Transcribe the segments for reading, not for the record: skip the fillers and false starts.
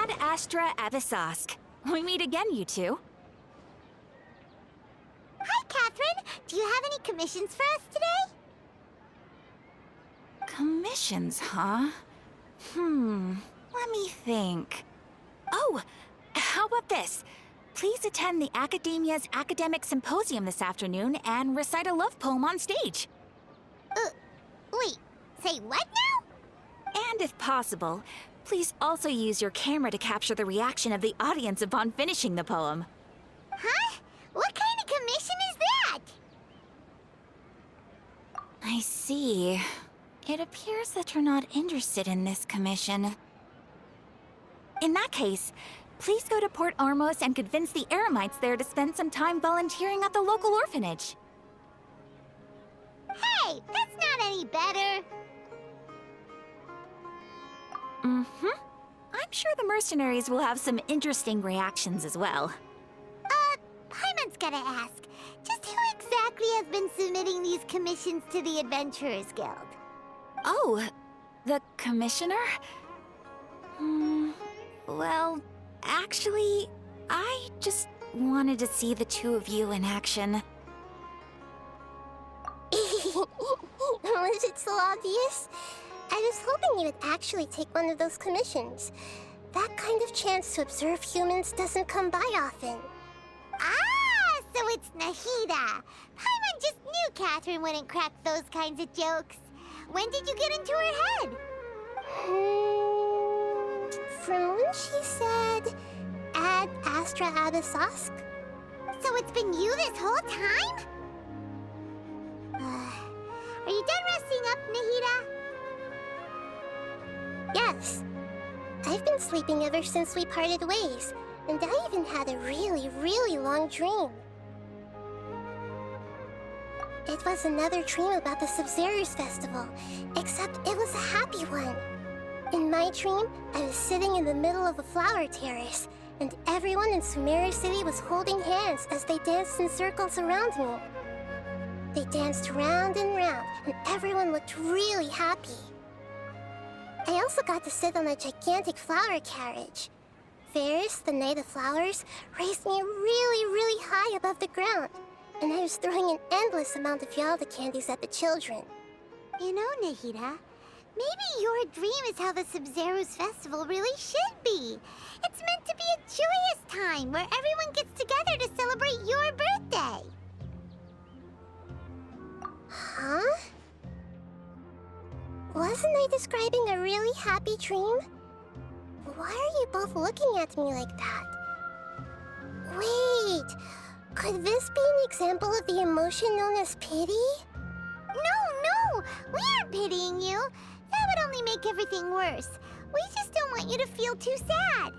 Ad Astra Abyssosque. We meet again, you two. Hi, Catherine. Do you have any commissions for us today? Commissions, huh? Let me think. Oh, how about this? Please attend the Academia's Academic Symposium this afternoon and recite a love poem on stage. Wait, say what now? And if possible, please also use your camera to capture the reaction of the audience upon finishing the poem. Huh? What kind of commission is that? I see. It appears that you're not interested in this commission. In that case, please go to Port Ormos and convince the Eremites there to spend some time volunteering at the local orphanage. Hey, that's not any better. I'm sure the mercenaries will have some interesting reactions as well. Paimon's gotta ask, just who exactly has been submitting these commissions to the Adventurers Guild? Oh, the commissioner? Well, actually, I just wanted to see the two of you in action. Was it so obvious? I was hoping you would actually take one of those commissions. That kind of chance to observe humans doesn't come by often. Ah, so it's Nahida. Paimon just knew Catherine wouldn't crack those kinds of jokes. When did you get into her head? From when she said, Ad Astra Abyssosque? So it's been you this whole time? Are you done resting up, Nahida? Yes. I've been sleeping ever since we parted ways, and I even had a really, really long dream. It was another dream about the Sumeru Festival, except it was a happy one. In my dream, I was sitting in the middle of a flower terrace, and everyone in Sumeru City was holding hands as they danced in circles around me. They danced round and round, and everyone looked really happy. I also got to sit on a gigantic flower carriage. Ferris, the Knight of Flowers, raised me really, really high above the ground, and I was throwing an endless amount of Yalda candies at the children. You know, Nahida, maybe your dream is how the Sumeru's festival really should be. It's meant to be a joyous time where everyone gets together to celebrate your birthday. Huh? Wasn't I describing a really happy dream? Why are you both looking at me like that? Wait, could this be an example of the emotion known as pity? No, we aren't pitying you. That would only make everything worse. We just don't want you to feel too sad.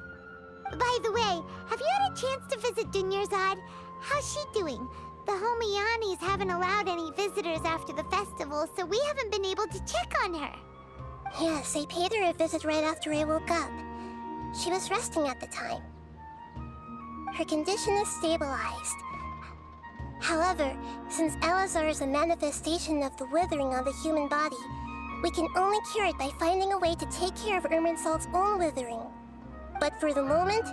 By the way, have you had a chance to visit Dunyarzad? How's she doing? The Homianis haven't allowed any visitors after the festival, so we haven't been able to check on her. Yes, I paid her a visit right after I woke up. She was resting at the time. Her condition is stabilized. However, since Elazar is a manifestation of the withering on the human body, we can only cure it by finding a way to take care of Irminsul's own withering. But for the moment,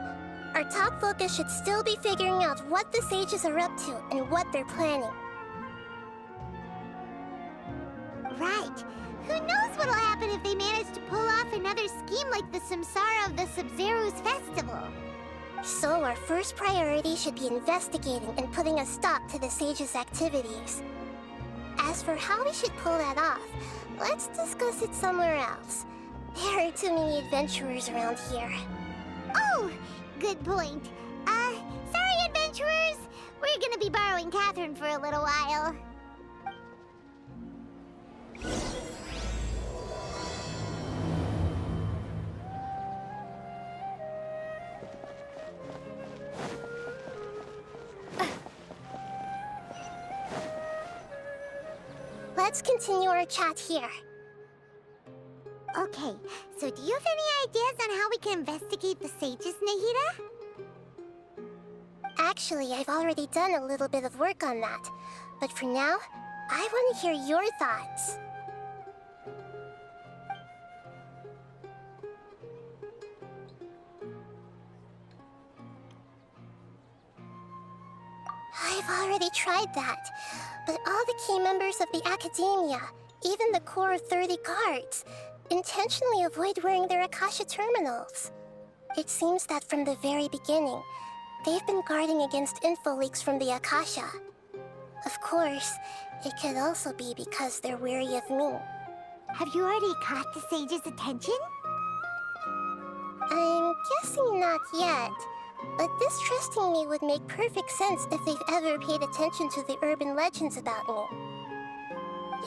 our top focus should still be figuring out what the sages are up to and what they're planning. Right. Who knows what'll happen if they manage to pull off another scheme like the Samsara of the Sumeru's festival? So our first priority should be investigating and putting a stop to the sages' activities. As for how we should pull that off, let's discuss it somewhere else. There are too many adventurers around here. Oh, good point. Sorry, adventurers. We're gonna be borrowing Catherine for a little while. Let's continue our chat here. Okay, so do you have any ideas on how we can investigate the sages, Nahida? Actually, I've already done a little bit of work on that. But for now, I want to hear your thoughts. I've already tried that, but all the key members of the Academia, even the core 30 guards, intentionally avoid wearing their Akasha terminals. It seems that from the very beginning, they've been guarding against info leaks from the Akasha. Of course, it could also be because they're wary of me. Have you already caught the sage's attention? I'm guessing not yet, but distrusting me would make perfect sense if they've ever paid attention to the urban legends about me.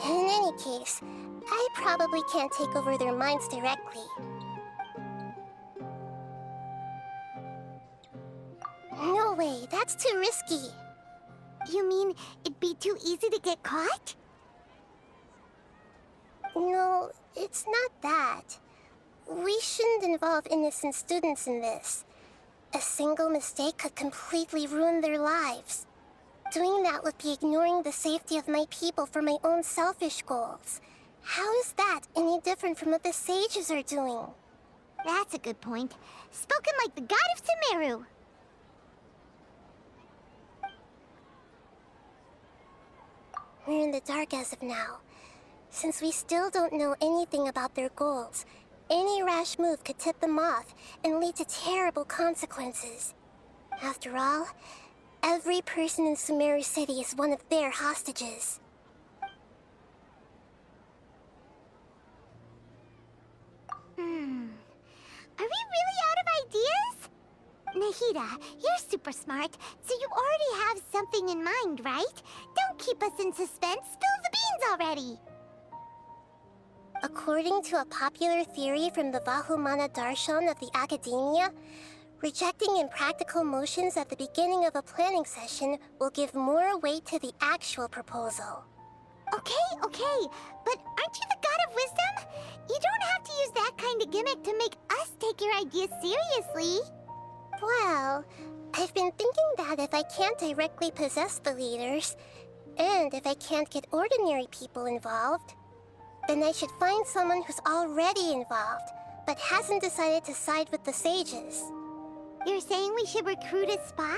In any case, I probably can't take over their minds directly. No way, that's too risky. You mean it'd be too easy to get caught? No, it's not that. We shouldn't involve innocent students in this. A single mistake could completely ruin their lives. Doing that would be ignoring the safety of my people for my own selfish goals. How is that any different from what the sages are doing? That's a good point. Spoken like the god of Sumeru. We're in the dark as of now. Since we still don't know anything about their goals, any rash move could tip them off and lead to terrible consequences. After all, every person in Sumeru City is one of their hostages. Are we really out of ideas? Nahida, you're super smart, so you already have something in mind, right? Don't keep us in suspense. Spill the beans already. According to a popular theory from the Vahumana Darshan of the Academia, rejecting impractical motions at the beginning of a planning session will give more weight to the actual proposal. Okay, but aren't you the god of wisdom? You don't have to use that kind of gimmick to make us take your ideas seriously. Well, I've been thinking that if I can't directly possess the leaders, and if I can't get ordinary people involved, then I should find someone who's already involved, but hasn't decided to side with the sages. You're saying we should recruit a spy?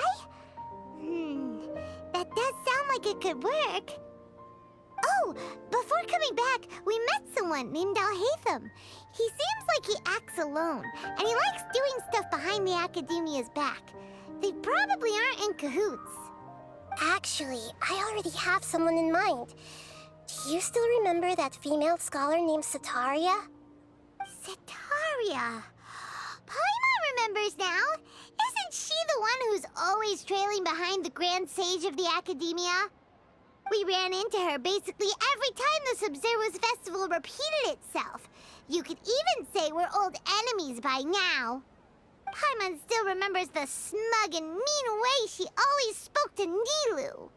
That does sound like it could work. Oh, before coming back, we met someone named Alhaitham. He seems like he acts alone, and he likes doing stuff behind the Academia's back. They probably aren't in cahoots. Actually, I already have someone in mind. Do you still remember that female scholar named Setaria? Setaria. Paimon remembers now. Isn't she the one who's always trailing behind the Grand Sage of the Academia? We ran into her basically every time the Sub-Zero's festival repeated itself. You could even say we're old enemies by now. Paimon still remembers the smug and mean way she always spoke to Nilu.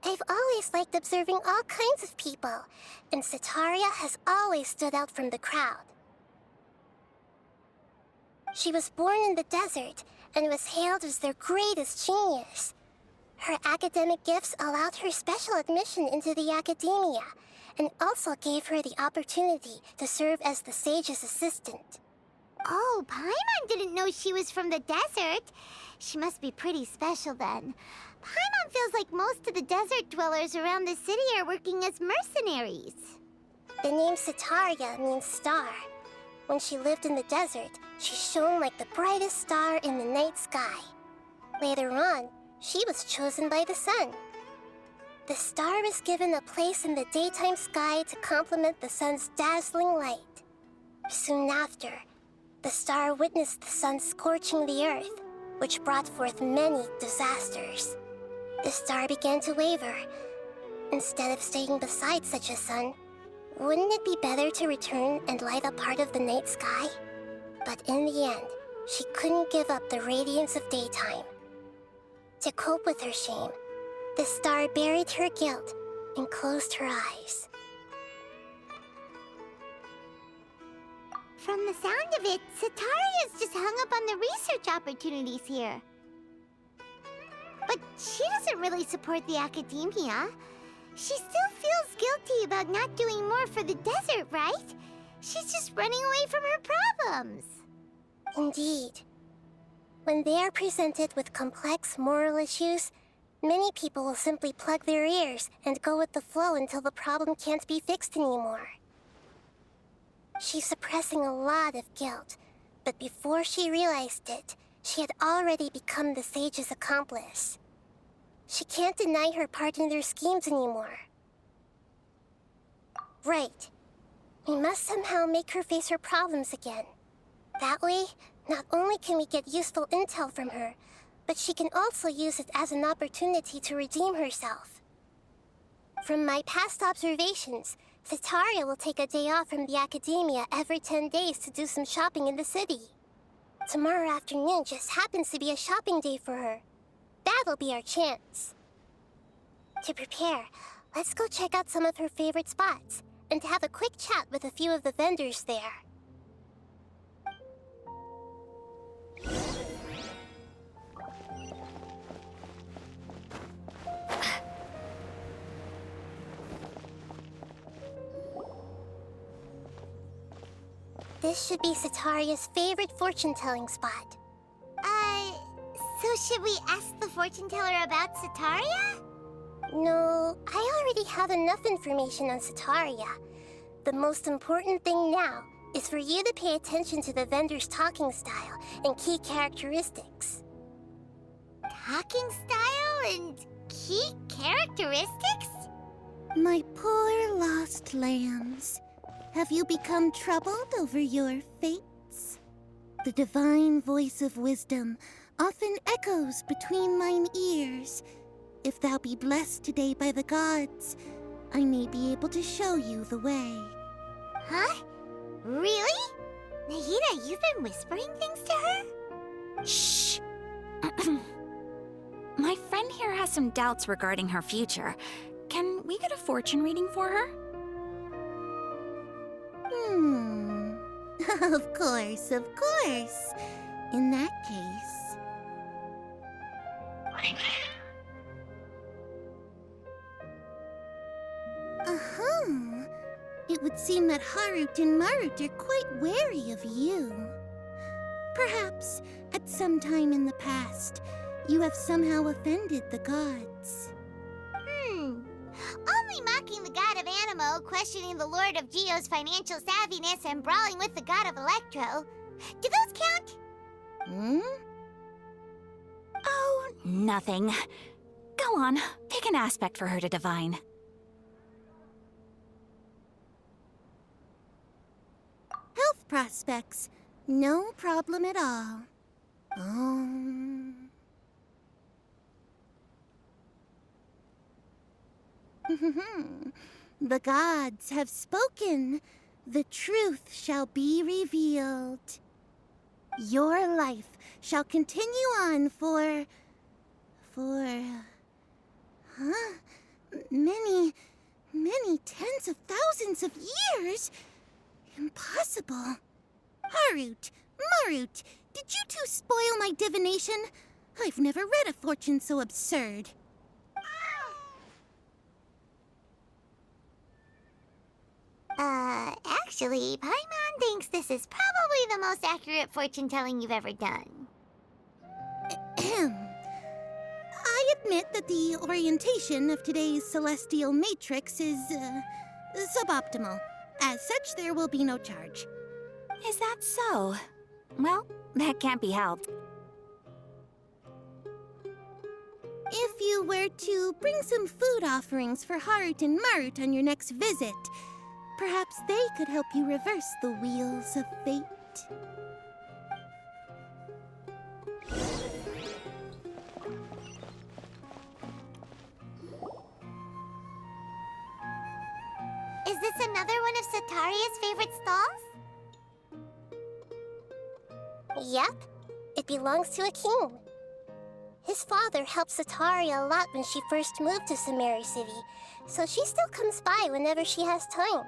I've always liked observing all kinds of people, and Setaria has always stood out from the crowd. She was born in the desert and was hailed as their greatest genius. Her academic gifts allowed her special admission into the Academia, and also gave her the opportunity to serve as the sage's assistant. Oh, Paimon didn't know she was from the desert. She must be pretty special then. Paimon feels like most of the desert dwellers around the city are working as mercenaries. The name Setaria means star. When she lived in the desert, she shone like the brightest star in the night sky. Later on, she was chosen by the sun. The star was given a place in the daytime sky to complement the sun's dazzling light. Soon after, the star witnessed the sun scorching the earth, which brought forth many disasters. The star began to waver. Instead of staying beside such a sun, wouldn't it be better to return and light up part of the night sky? But in the end, she couldn't give up the radiance of daytime. To cope with her shame, the star buried her guilt and closed her eyes. From the sound of it, Setaria's just hung up on the research opportunities here. But she doesn't really support the Academia. She still feels guilty about not doing more for the desert, right? She's just running away from her problems. Indeed. When they are presented with complex moral issues, many people will simply plug their ears and go with the flow until the problem can't be fixed anymore. She's suppressing a lot of guilt, but before she realized it, she had already become the sage's accomplice. She can't deny her part in their schemes anymore. Right. We must somehow make her face her problems again. That way, not only can we get useful intel from her, but she can also use it as an opportunity to redeem herself. From my past observations, Setaria will take a day off from the academia every 10 days to do some shopping in the city. Tomorrow afternoon just happens to be a shopping day for her. That'll be our chance. To prepare, let's go check out some of her favorite spots and have a quick chat with a few of the vendors there. This should be Setaria's favorite fortune-telling spot. So should we ask the fortune teller about Setaria? No, I already have enough information on Setaria. The most important thing now is for you to pay attention to the vendor's talking style and key characteristics. Talking style and key characteristics? My poor lost lambs, have you become troubled over your fates? The divine voice of wisdom often echoes between mine ears. If thou be blessed today by the gods, I may be able to show you the way. Huh? Really? Nahida, you've been whispering things to her? Shh! My friend here has some doubts regarding her future. Can we get a fortune reading for her? Of course, of course. In that case... It would seem that Harut and Marut are quite wary of you. Perhaps, at some time in the past, you have somehow offended the gods. Only mocking the god of Animo, questioning the lord of Geo's financial savviness, and brawling with the god of Electro. Do those count? Oh, nothing. Go on, pick an aspect for her to divine. Health prospects, no problem at all. The gods have spoken. The truth shall be revealed. Your life shall continue on for many tens of thousands of years. Impossible. Harut, Marut, did you two spoil my divination? I've never read a fortune so absurd. Actually, Paimon thinks this is probably the most accurate fortune-telling you've ever done. I admit that the orientation of today's celestial matrix is, suboptimal. As such, there will be no charge. Is that so? Well, that can't be helped. If you were to bring some food offerings for Harut and Marut on your next visit, perhaps they could help you reverse the wheels of fate. Is this another one of Setaria's favorite stalls? Yep, it belongs to a king. His father helped Setaria a lot when she first moved to Sumeru City, so she still comes by whenever she has time.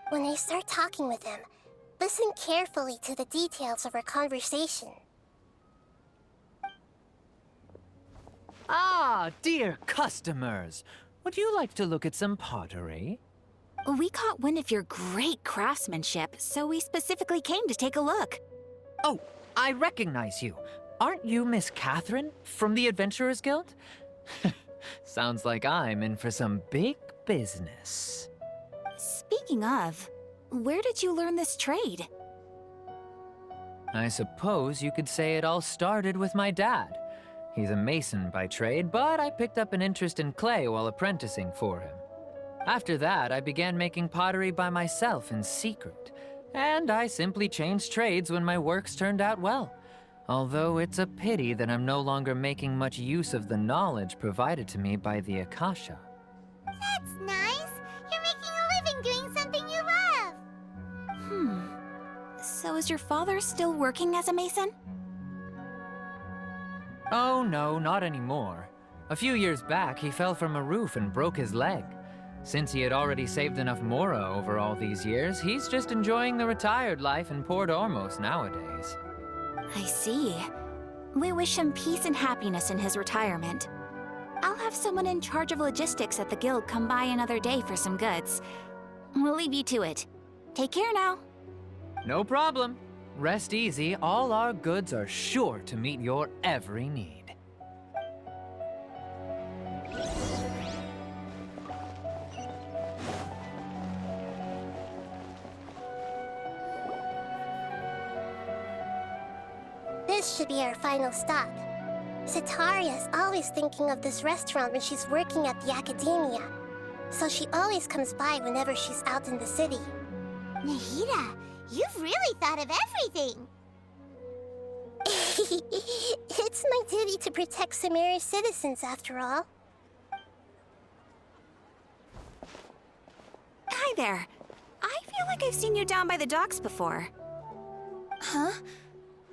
When I start talking with him, listen carefully to the details of our conversation. Ah, dear customers! Would you like to look at some pottery? We caught wind of your great craftsmanship, so we specifically came to take a look. Oh, I recognize you. aren't you Miss Catherine from the Adventurers Guild? Sounds like I'm in for some big business. Speaking of, where did you learn this trade? I suppose you could say it all started with my dad. He's a mason by trade, but I picked up an interest in clay while apprenticing for him. After that, I began making pottery by myself in secret, and I simply changed trades when my works turned out well. Although it's a pity that I'm no longer making much use of the knowledge provided to me by the Akasha. That's nice. You're making a living doing something you love. So is your father still working as a mason? Oh no, not anymore. A few years back, he fell from a roof and broke his leg. Since he had already saved enough mora over all these years, he's just enjoying the retired life in Port Ormos nowadays. I see. We wish him peace and happiness in his retirement. I'll have someone in charge of logistics at the guild come by another day for some goods. We'll leave you to it. Take care now. No problem. Rest easy, all our goods are sure to meet your every need. This should be our final stop. Sitaria is always thinking of this restaurant when she's working at the academia, so she always comes by whenever she's out in the city. Nahida, you've really thought of everything. It's my duty to protect Sumeru's citizens, after all. Hi there. I feel like I've seen you down by the docks before. Huh?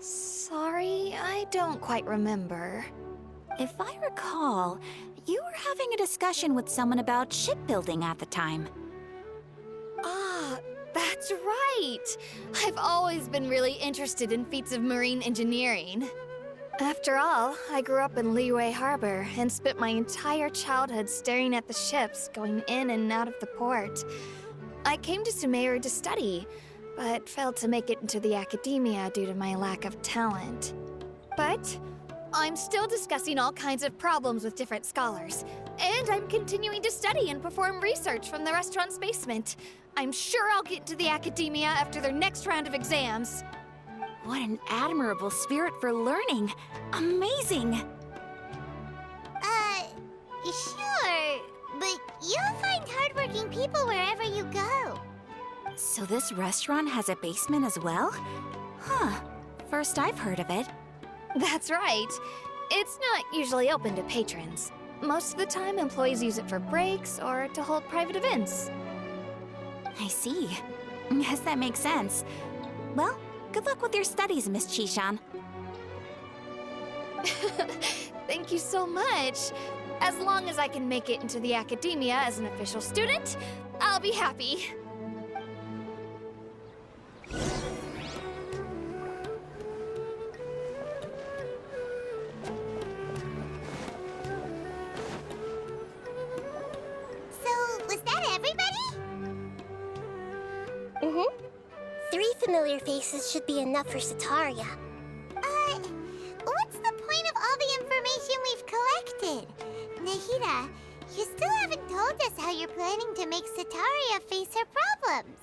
Sorry, I don't quite remember. If I recall, you were having a discussion with someone about shipbuilding at the time. Ah, that's right! I've always been really interested in feats of marine engineering. After all, I grew up in Liyue Harbor and spent my entire childhood staring at the ships going in and out of the port. I came to Sumeru to study, but failed to make it into the academia due to my lack of talent. But I'm still discussing all kinds of problems with different scholars, and I'm continuing to study and perform research from the restaurant's basement. I'm sure I'll get into the academia after their next round of exams. What an admirable spirit for learning. Amazing. Sure, but you'll find hardworking people wherever you go. So this restaurant has a basement as well? Huh. First I've heard of it. That's right. It's not usually open to patrons. Most of the time, employees use it for breaks or to hold private events. I see. Yes, that makes sense. Well, good luck with your studies, Miss Chishan. Thank you so much. As long as I can make it into the academia as an official student, I'll be happy. Familiar faces should be enough for Sitaria. What's the point of all the information we've collected? Nahida, you still haven't told us how you're planning to make Sitaria face her problems.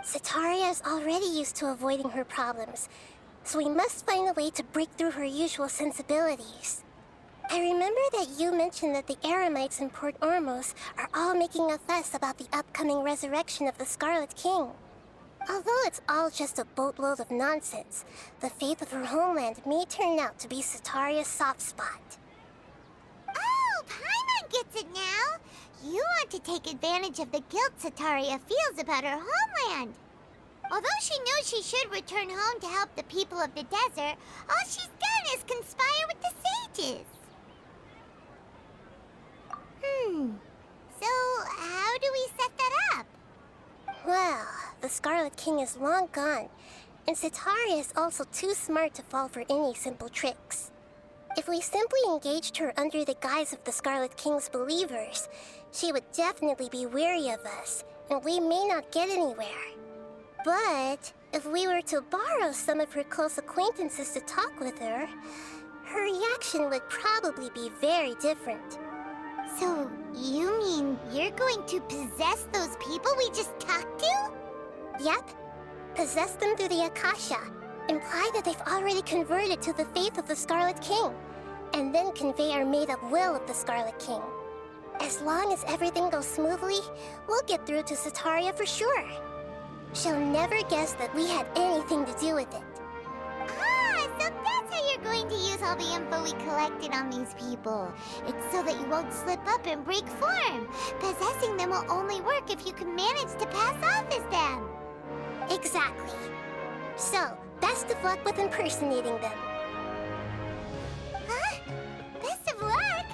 Sitaria is already used to avoiding her problems, so we must find a way to break through her usual sensibilities. I remember that you mentioned that the Eremites in Port Ormos are all making a fuss about the upcoming resurrection of the Scarlet King. Although it's all just a boatload of nonsense, the fate of her homeland may turn out to be Sitaria's soft spot. Oh, Paimon gets it now! You want to take advantage of the guilt Sitaria feels about her homeland. Although she knows she should return home to help the people of the desert, all she's done is conspire with the sages. So how do we set that up? Well, the Scarlet King is long gone, and Sitaria is also too smart to fall for any simple tricks. If we simply engaged her under the guise of the Scarlet King's believers, she would definitely be wary of us, and we may not get anywhere. But if we were to borrow some of her close acquaintances to talk with her, her reaction would probably be very different. So, you mean you're going to possess those people we just talked to? Yep. Possess them through the Akasha. Imply that they've already converted to the faith of the Scarlet King. And then convey our made-up will of the Scarlet King. As long as everything goes smoothly, we'll get through to Sataria for sure. She'll never guess that we had anything to do with it. Ah, so that's how you're going to use all the info we collected on these people. It's so that you won't slip up and break form. Possessing them will only work if you can manage to pass off as them. Exactly. So, best of luck with impersonating them. Huh? Best of luck?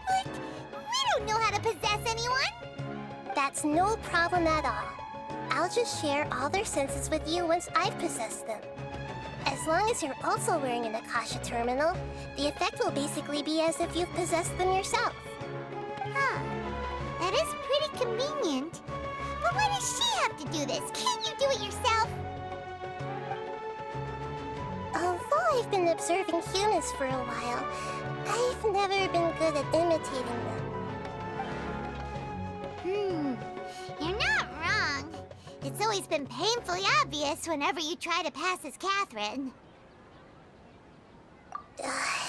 But we don't know how to possess anyone. That's no problem at all. I'll just share all their senses with you once I've possessed them. As long as you're also wearing an Akasha terminal, the effect will basically be as if you've possessed them yourself. Huh. That is pretty convenient. But why does she have to do this? Can't you do it yourself? Although I've been observing humans for a while, I've never been good at imitating them. You're not wrong. It's always been painfully obvious whenever you try to pass as Catherine.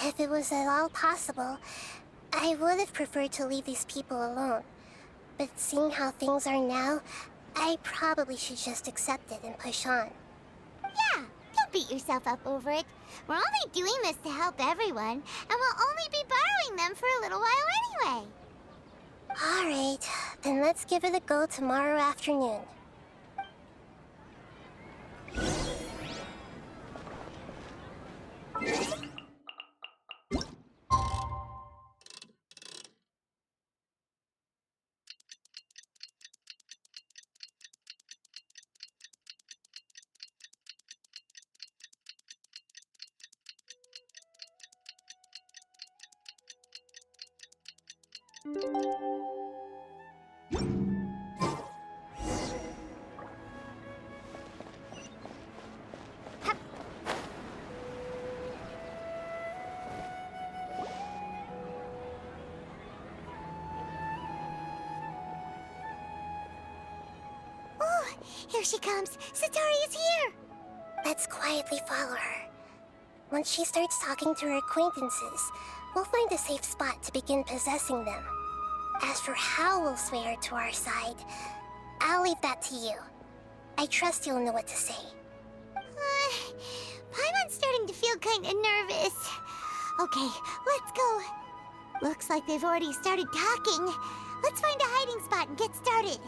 If it was at all possible, I would have preferred to leave these people alone. But seeing how things are now, I probably should just accept it and push on. Yeah, don't beat yourself up over it. We're only doing this to help everyone, and we'll only be borrowing them for a little while anyway. Alright, then let's give it a go tomorrow afternoon. Here she comes. Satari's here. Let's quietly follow her. Once she starts talking to her acquaintances, we'll find a safe spot to begin possessing them. As for how we'll sway her to our side, I'll leave that to you. I trust you'll know what to say. Paimon's starting to feel kind of nervous. Okay, let's go. Looks like they've already started talking. Let's find a hiding spot and get started.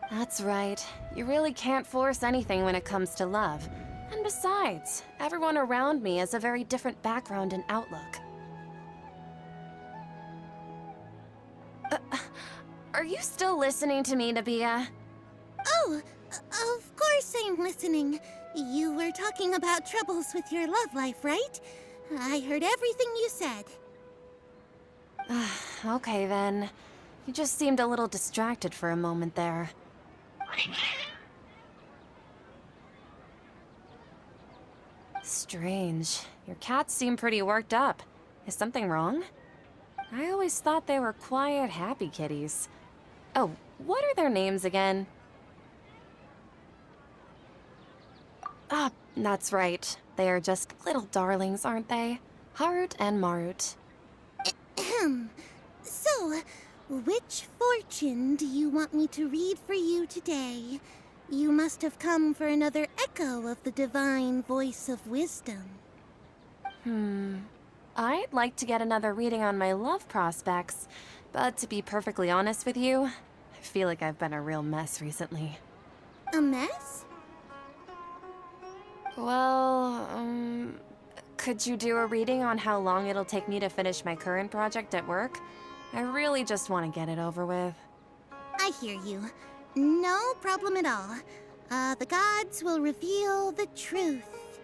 That's right. You really can't force anything when it comes to love. And besides, everyone around me has a very different background and outlook. Are you still listening to me, Nabia? Oh, of course I'm listening. You were talking about troubles with your love life, right? I heard everything you said. Okay then. You just seemed a little distracted for a moment there. Strange. Your cats seem pretty worked up. Is something wrong? I always thought they were quiet, happy kitties. Oh, what are their names again? Ah, that's right. They are just little darlings, aren't they? Harut and Marut. Ahem. So, which fortune do you want me to read for you today? You must have come for another echo of the divine voice of wisdom. I'd like to get another reading on my love prospects, but to be perfectly honest with you, I feel like I've been a real mess recently. A mess? Well, Could you do a reading on how long it'll take me to finish my current project at work? I really just want to get it over with. I hear you. No problem at all. The gods will reveal the truth.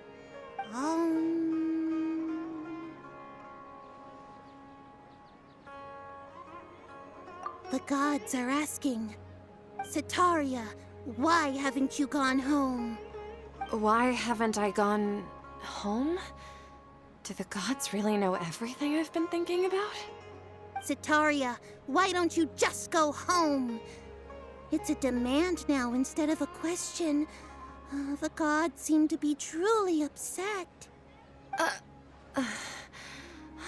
The gods are asking, Setaria, why haven't you gone home? Why haven't I gone home? Do the gods really know everything I've been thinking about? Setaria, why don't you just go home? It's a demand now instead of a question. The gods seem to be truly upset.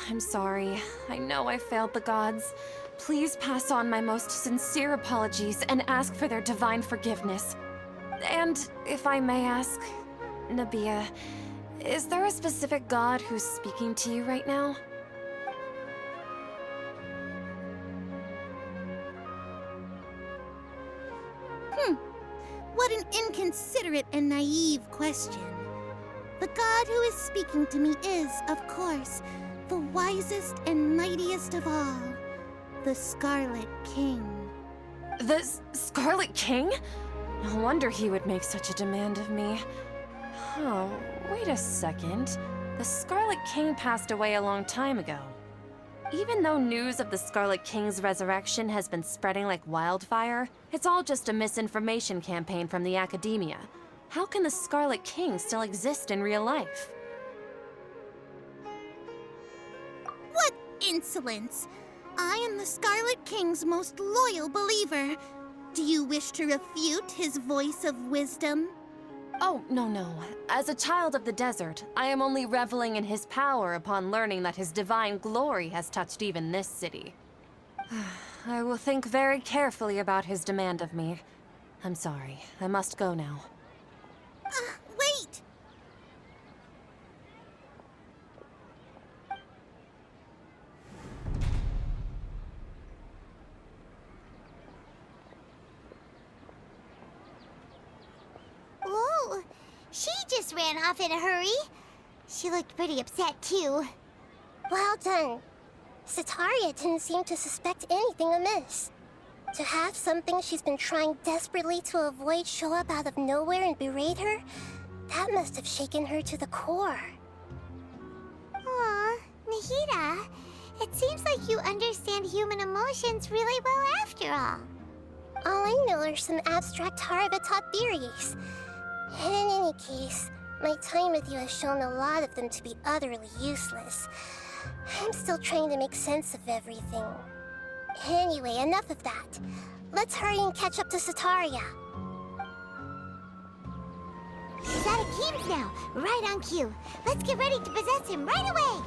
I'm sorry. I know I failed the gods. Please pass on my most sincere apologies and ask for their divine forgiveness. And if I may ask, Nabia, is there a specific god who's speaking to you right now? What an inconsiderate and naive question. The god who is speaking to me is, of course, the wisest and mightiest of all, the Scarlet King. The Scarlet King? No wonder he would make such a demand of me. Oh, wait a second. The Scarlet King passed away a long time ago. Even though news of the Scarlet King's resurrection has been spreading like wildfire, it's all just a misinformation campaign from the academia. How can the Scarlet King still exist in real life? What insolence! I am the Scarlet King's most loyal believer. Do you wish to refute his voice of wisdom? Oh, no. As a child of the desert, I am only reveling in his power upon learning that his divine glory has touched even this city. I will think very carefully about his demand of me. I'm sorry. I must go now. Wait! Whoa! She just ran off in a hurry. She looked pretty upset, too. Well done. Setaria didn't seem to suspect anything amiss. To have something she's been trying desperately to avoid show up out of nowhere and berate her, that must have shaken her to the core. Aw, Nahida, it seems like you understand human emotions really well after all. All I know are some abstract Harava-taught theories. And in any case, my time with you has shown a lot of them to be utterly useless. I'm still trying to make sense of everything. Anyway, enough of that. Let's hurry and catch up to Setaria. He's out of Keem's now, right on cue. Let's get ready to possess him right away!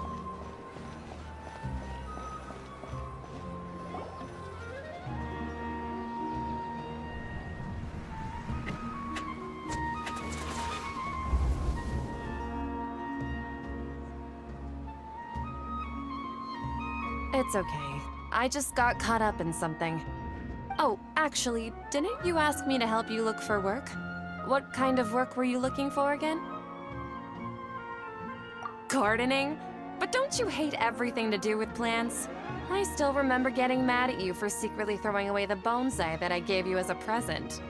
It's okay. I just got caught up in something. Oh, actually, didn't you ask me to help you look for work? What kind of work were you looking for again? Gardening? But don't you hate everything to do with plants? I still remember getting mad at you for secretly throwing away the bonsai that I gave you as a present.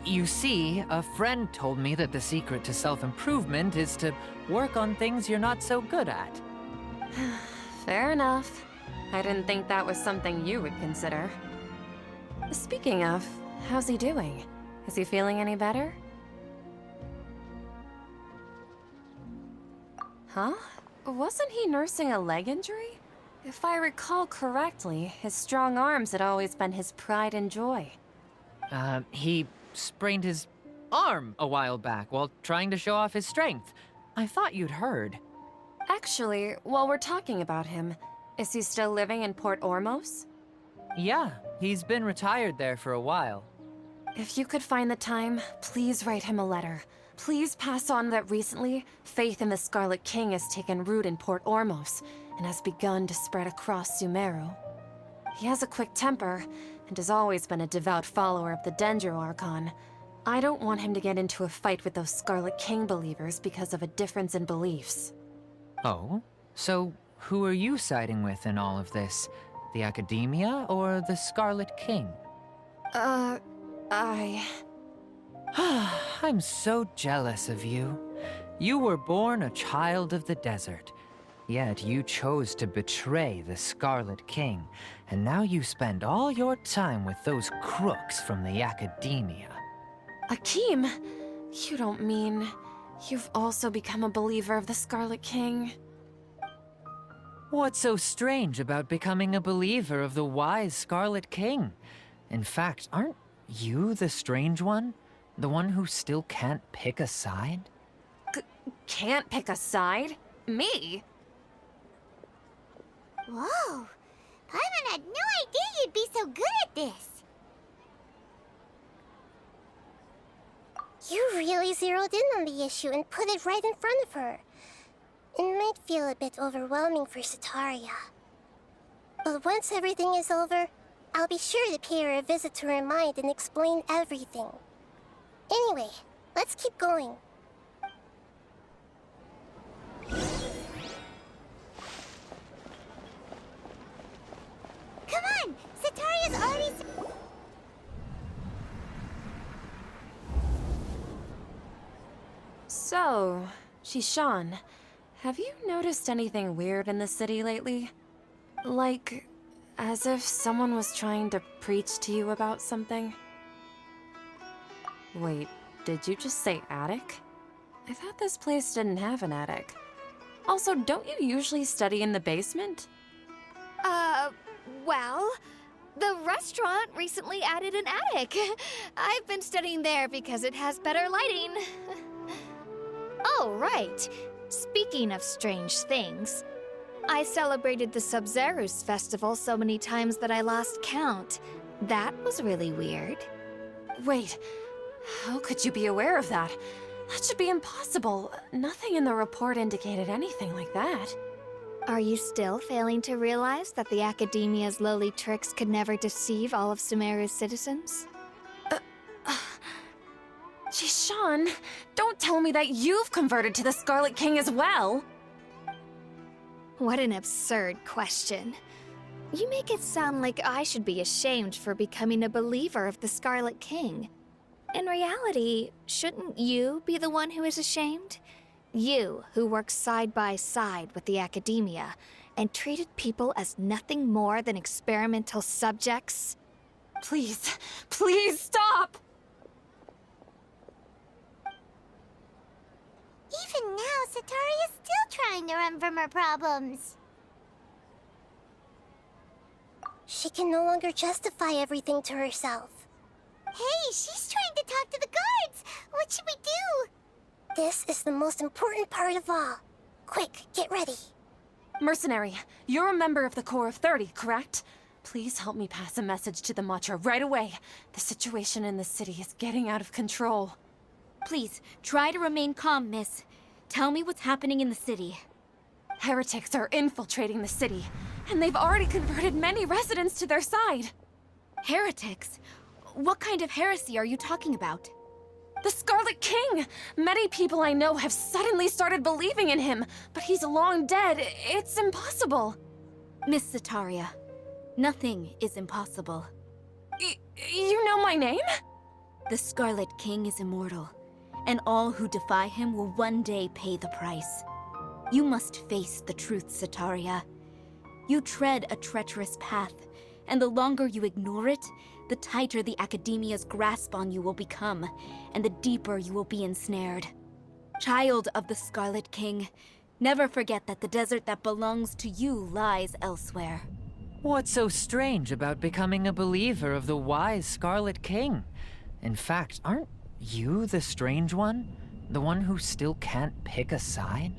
You see, a friend told me that the secret to self-improvement is to work on things you're not so good at. Fair enough. I didn't think that was something you would consider. Speaking of, how's he doing? Is he feeling any better? Huh? Wasn't he nursing a leg injury? If I recall correctly, his strong arms had always been his pride and joy. He sprained his arm a while back while trying to show off his strength. I thought you'd heard. Actually, while we're talking about him, is he still living in Port Ormos? Yeah, he's been retired there for a while. If you could find the time, please write him a letter. Please pass on that recently, faith in the Scarlet King has taken root in Port Ormos and has begun to spread across Sumeru. He has a quick temper and has always been a devout follower of the Dendro Archon, I don't want him to get into a fight with those Scarlet King believers because of a difference in beliefs. Oh? So, who are you siding with in all of this? The Academia or the Scarlet King? I'm so jealous of you. You were born a child of the desert, yet you chose to betray the Scarlet King, and now you spend all your time with those crooks from the Academia. Akeem, you don't mean you've also become a believer of the Scarlet King? What's so strange about becoming a believer of the wise Scarlet King? In fact, aren't you the strange one? The one who still can't pick a side? Can't pick a side? Me? Whoa! Paimon had no idea you'd be so good at this! You really zeroed in on the issue and put it right in front of her. It might feel a bit overwhelming for Sataria. But once everything is over, I'll be sure to pay her a visit to her mind and explain everything. Anyway, let's keep going. Come on! Sataria's already... So, Shishan, have you noticed anything weird in the city lately? Like, as if someone was trying to preach to you about something? Wait, did you just say attic? I thought this place didn't have an attic. Also, don't you usually study in the basement? Well, the restaurant recently added an attic. I've been studying there because it has better lighting. Oh, right. Speaking of strange things, I celebrated the Sub-Zerus festival so many times that I lost count. That was really weird. Wait, how could you be aware of that? That should be impossible. Nothing in the report indicated anything like that. Are you still failing to realize that the Academia's lowly tricks could never deceive all of Sumeru's citizens? Jishan, don't tell me that you've converted to the Scarlet King as well! What an absurd question. You make it sound like I should be ashamed for becoming a believer of the Scarlet King. In reality, shouldn't you be the one who is ashamed? You, who works side by side with the Academia, and treated people as nothing more than experimental subjects? Please, please stop! Even now, Sataria's still trying to run from her problems. She can no longer justify everything to herself. Hey, she's trying to talk to the guards! What should we do? This is the most important part of all. Quick, get ready. Mercenary, you're a member of the Corps of 30, correct? Please help me pass a message to the Matcha right away. The situation in the city is getting out of control. Please, try to remain calm, miss. Tell me what's happening in the city. Heretics are infiltrating the city, and they've already converted many residents to their side. Heretics? What kind of heresy are you talking about? The Scarlet King! Many people I know have suddenly started believing in him, but he's long dead. It's impossible. Miss Sataria, nothing is impossible. You know my name? The Scarlet King is immortal, and all who defy him will one day pay the price. You must face the truth, Sataria. You tread a treacherous path, and the longer you ignore it, the tighter the Academia's grasp on you will become, and the deeper you will be ensnared. Child of the Scarlet King, never forget that the desert that belongs to you lies elsewhere. What's so strange about becoming a believer of the wise Scarlet King? In fact, aren't you the strange one? The one who still can't pick a side?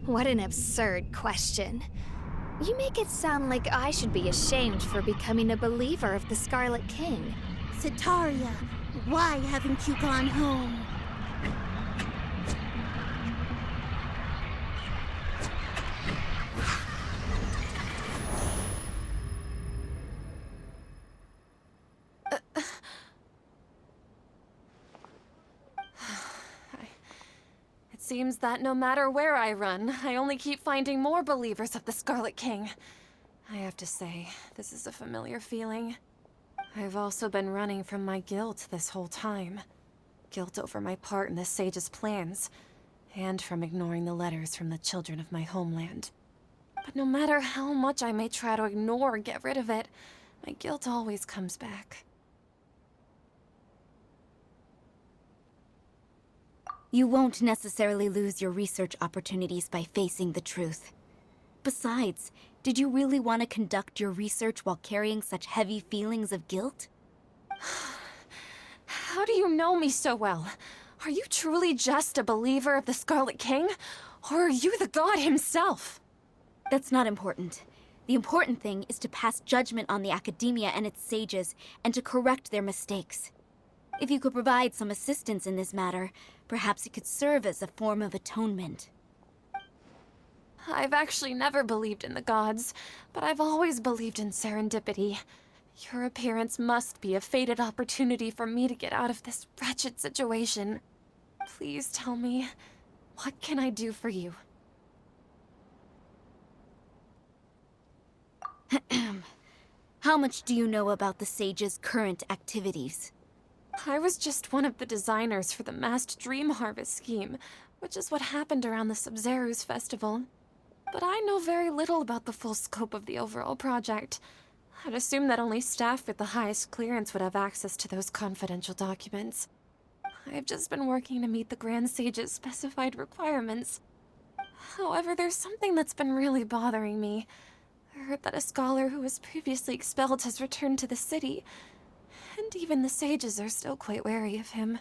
What an absurd question. You make it sound like I should be ashamed for becoming a believer of the Scarlet King. Sataria, why haven't you gone home? seems that no matter where I run, I only keep finding more believers of the Scarlet King. I have to say, this is a familiar feeling. I've also been running from my guilt this whole time. Guilt over my part in the Sage's plans, and from ignoring the letters from the children of my homeland. But no matter how much I may try to ignore or get rid of it, my guilt always comes back. You won't necessarily lose your research opportunities by facing the truth. Besides, did you really want to conduct your research while carrying such heavy feelings of guilt? How do you know me so well? Are you truly just a believer of the Scarlet King? Or are you the god himself? That's not important. The important thing is to pass judgment on the academia and its sages, and to correct their mistakes. If you could provide some assistance in this matter, perhaps it could serve as a form of atonement. I've actually never believed in the gods, but I've always believed in serendipity. Your appearance must be a fated opportunity for me to get out of this wretched situation. Please tell me, what can I do for you? How much do you know about the Sage's current activities? I was just one of the designers for the masked dream harvest scheme, which is what happened around the Sumeru festival. But I know very little about the full scope of the overall project. I'd assume that only staff with the highest clearance would have access to those confidential documents. I've just been working to meet the Grand Sage's specified requirements. However, there's something that's been really bothering me. I heard that a scholar who was previously expelled has returned to the city, and even the sages are still quite wary of him.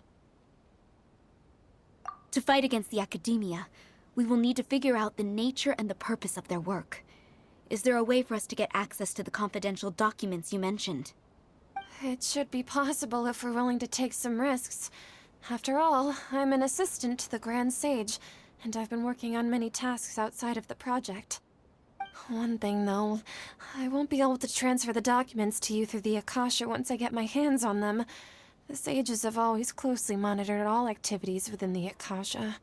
To fight against the academia, we will need to figure out the nature and the purpose of their work. Is there a way for us to get access to the confidential documents you mentioned? It should be possible if we're willing to take some risks. After all, I'm an assistant to the Grand Sage, and I've been working on many tasks outside of the project. One thing, though, I won't be able to transfer the documents to you through the Akasha once I get my hands on them. The sages have always closely monitored all activities within the Akasha.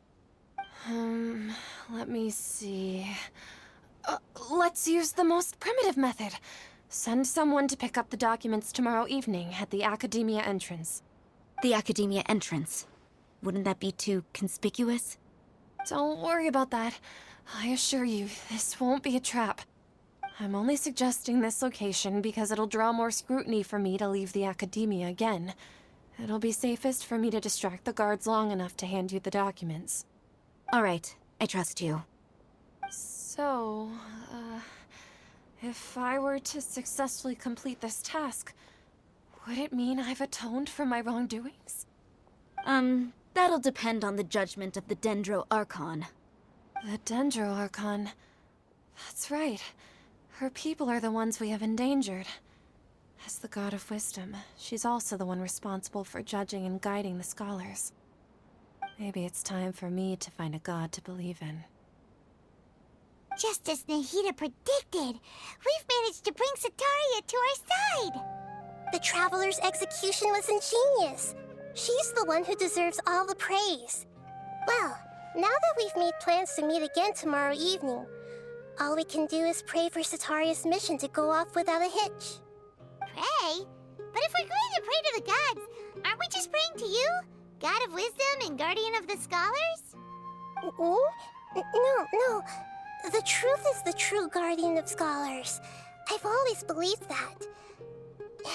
Let me see... let's use the most primitive method. Send someone to pick up the documents tomorrow evening at the Academia entrance. The Academia entrance. Wouldn't that be too conspicuous? Don't worry about that. I assure you, this won't be a trap. I'm only suggesting this location because it'll draw more scrutiny for me to leave the Academia again. It'll be safest for me to distract the guards long enough to hand you the documents. All right, I trust you. So, if I were to successfully complete this task, would it mean I've atoned for my wrongdoings? That'll depend on the judgment of the Dendro Archon. The Dendro Archon. That's right. Her people are the ones we have endangered. As the God of Wisdom, she's also the one responsible for judging and guiding the scholars. Maybe it's time for me to find a god to believe in. Just as Nahida predicted, we've managed to bring Sataria to our side! The Traveler's execution was ingenious. She's the one who deserves all the praise. Well, now that we've made plans to meet again tomorrow evening, all we can do is pray for Sataria's mission to go off without a hitch. Pray? But if we're going to pray to the gods, aren't we just praying to you? God of Wisdom and Guardian of the Scholars? No. The truth is the true Guardian of Scholars. I've always believed that.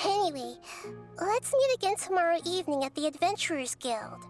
Anyway, let's meet again tomorrow evening at the Adventurers Guild.